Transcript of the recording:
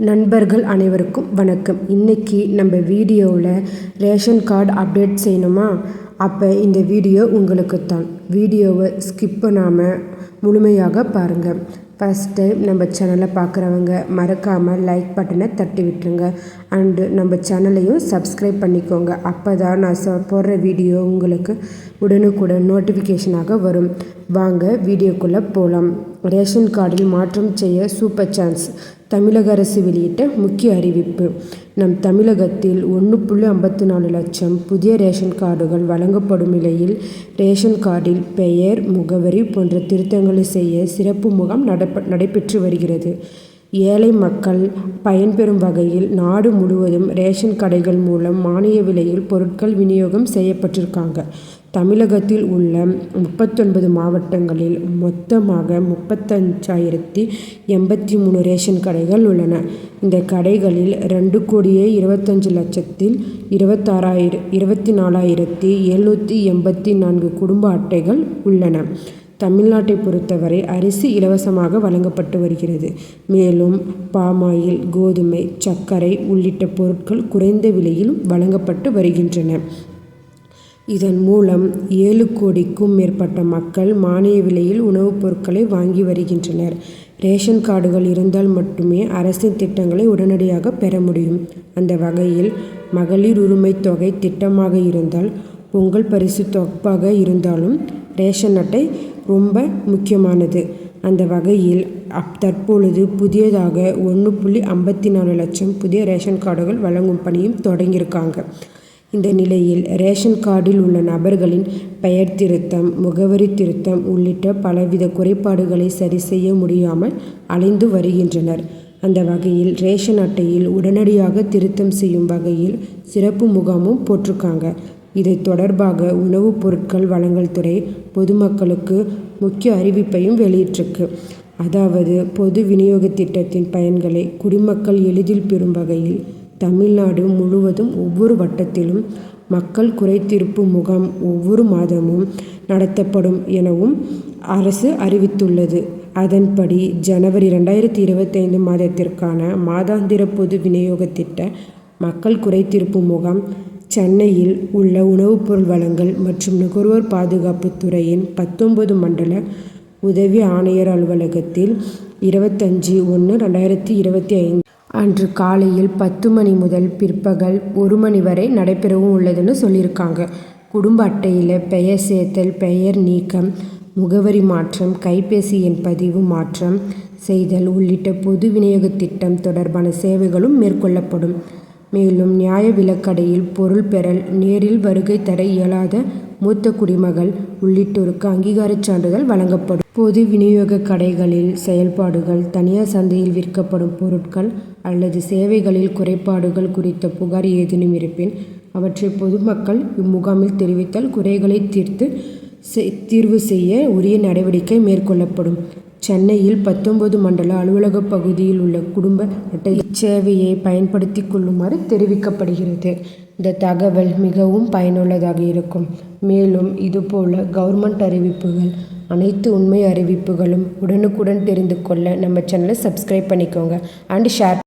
நண்பர்கள் அனைவருக்கும் வணக்கம். இன்றைக்கி நம்ம வீடியோவில் ரேஷன் கார்டு அப்டேட் செய்யணுமா? அப்போ இந்த வீடியோ உங்களுக்கு தான். வீடியோவை ஸ்கிப் பண்ணாமல் முழுமையாக பாருங்கள். ஃபஸ்ட் டைம் நம்ம சேனலை பார்க்குறவங்க மறக்காமல் லைக் பட்டனை தட்டி விட்டுருங்க. அண்டு நம்ம சேனலையும் சப்ஸ்கிரைப் பண்ணிக்கோங்க. அப்போ தான் நான் போடுற வீடியோ உங்களுக்கு உடனுக்குடன் நோட்டிஃபிகேஷனாக வரும். வாங்க வீடியோக்குள்ளே போகலாம். ரேஷன் கார்டில் மாற்றம் செய்ய சூப்பர் சான்ஸ். தமிழக அரசு வெளியிட்ட முக்கிய அறிவிப்பு. நம் தமிழகத்தில் 1.54 லட்சம் புதிய ரேஷன் கார்டுகள் வழங்கப்படும் நிலையில் ரேஷன் கார்டில் பெயர், முகவரி போன்ற திருத்தங்களை செய்ய சிறப்பு முகாம் நடைபெற்று வருகிறது. ஏழை மக்கள் பயன்பெறும் வகையில் நாடு முழுவதும் ரேஷன் கடைகள் மூலம் மானிய விலையில் பொருட்கள் விநியோகம் செய்யப்பட்டிருக்காங்க. தமிழகத்தில் உள்ள 39 மாவட்டங்களில் மொத்தமாக 35,083 ரேஷன் கடைகள் உள்ளன. இந்த கடைகளில் 2,25,24,784 குடும்ப அட்டைகள் உள்ளன. தமிழ்நாட்டை பொறுத்தவரை அரிசி இலவசமாக வழங்கப்பட்டு வருகிறது. மேலும் பாமாயில், கோதுமை, சர்க்கரை உள்ளிட்ட பொருட்கள் குறைந்த விலையிலும் வழங்கப்பட்டு வருகின்றன. இதன் மூலம் 7 கோடிக்கும் மேற்பட்ட மக்கள் மானிய விலையில் உணவுப் பொருட்களை வாங்கி வருகின்றனர். ரேஷன் கார்டுகள் இருந்தால் மட்டுமே அரசின் திட்டங்களை உடனடியாக பெற முடியும். அந்த வகையில் மகளிர் உரிமை தொகை திட்டமாக இருந்தால், பொங்கல் பரிசு தொகுப்பாக இருந்தாலும் ரேஷன் அட்டை ரொம்ப முக்கியமானது. அந்த வகையில் தற்பொழுது புதியதாக 1.54 லட்சம் புதிய ரேஷன் கார்டுகள் வழங்கும் பணியும் தொடங்கியிருக்காங்க. இந்த நிலையில் ரேஷன் கார்டில் உள்ள நபர்களின் பெயர் திருத்தம், முகவரி திருத்தம் உள்ளிட்ட பலவித குறைபாடுகளை சரி செய்ய முடியாமல் அலைந்து வருகின்றனர். அந்த வகையில் ரேஷன் அட்டையில் உடனடியாக திருத்தம் செய்யும் வகையில் சிறப்பு முகாமும் போட்டிருக்காங்க. இதை தொடர்பாக உணவுப் பொருட்கள் வழங்கல் துறை பொதுமக்களுக்கு முக்கிய அறிவிப்பையும் வெளியிட்டிருக்கு. அதாவது, பொது விநியோக திட்டத்தின் பயன்களை குடிமக்கள் எளிதில் பெறும் வகையில் தமிழ்நாடு முழுவதும் ஒவ்வொரு வட்டத்திலும் மக்கள் குறைதீர்ப்பு முகாம் ஒவ்வொரு மாதமும் நடத்தப்படும் எனவும் அரசு அறிவித்துள்ளது. அதன்படி ஜனவரி 2025 மாதத்திற்கான மாதாந்திர பொது விநியோக திட்ட மக்கள் குறைதீர்ப்பு முகாம் சென்னையில் உள்ள உணவுப் பொருள் வழங்கல் மற்றும் நுகர்வோர் பாதுகாப்பு துறையின் 19 மண்டல உதவி ஆணையர் அலுவலகத்தில் 25/1/2025 அன்று காலையில் 10 மணி முதல் பிற்பகல் 1 மணி வரை நடைபெறவும் உள்ளதுன்னு சொல்லியிருக்காங்க. குடும்ப அட்டையில் பெயர் சேர்த்தல், பெயர் நீக்கம், முகவரி மாற்றம், கைபேசி எண் பதிவு மாற்றம் செய்தல் உள்ளிட்ட பொது விநியோக திட்டம் தொடர்பான சேவைகளும் மேற்கொள்ளப்படும். மேலும் நியாய விலைக்கடையில் பொருள் பெறல், நேரில் வருகை தர இயலாத மூத்த குடிமகள் உள்ளிட்டோருக்கு அங்கீகாரச் சான்றிதழ் வழங்கப்படும். பொது விநியோக கடைகளில் செயல்பாடுகள், தனியார் சந்தையில் விற்கப்படும் பொருட்கள் அல்லது சேவைகளில் குறைபாடுகள் குறித்த புகார் ஏதேனும் இருப்பின் அவற்றை பொதுமக்கள் இம்முகாமில் தெரிவித்தால் குறைகளை தீர்வு செய்ய உரிய நடவடிக்கை மேற்கொள்ளப்படும். சென்னையில் 19 மண்டல அலுவலக பகுதியில் உள்ள குடும்ப அட்டை இச்சேவையை பயன்படுத்திக் கொள்ளுமாறு தெரிவிக்கப்படுகிறது. இந்த தகவல் மிகவும் பயனுள்ளதாக இருக்கும். மேலும் இதுபோல கவர்மெண்ட் அறிவிப்புகள், அனைத்து உண்மை அறிவிப்புகளும் உடனுக்குடன் தெரிந்து கொள்ள நம்ம சேனலை சப்ஸ்கிரைப் பண்ணிக்கோங்க அண்ட் ஷேர்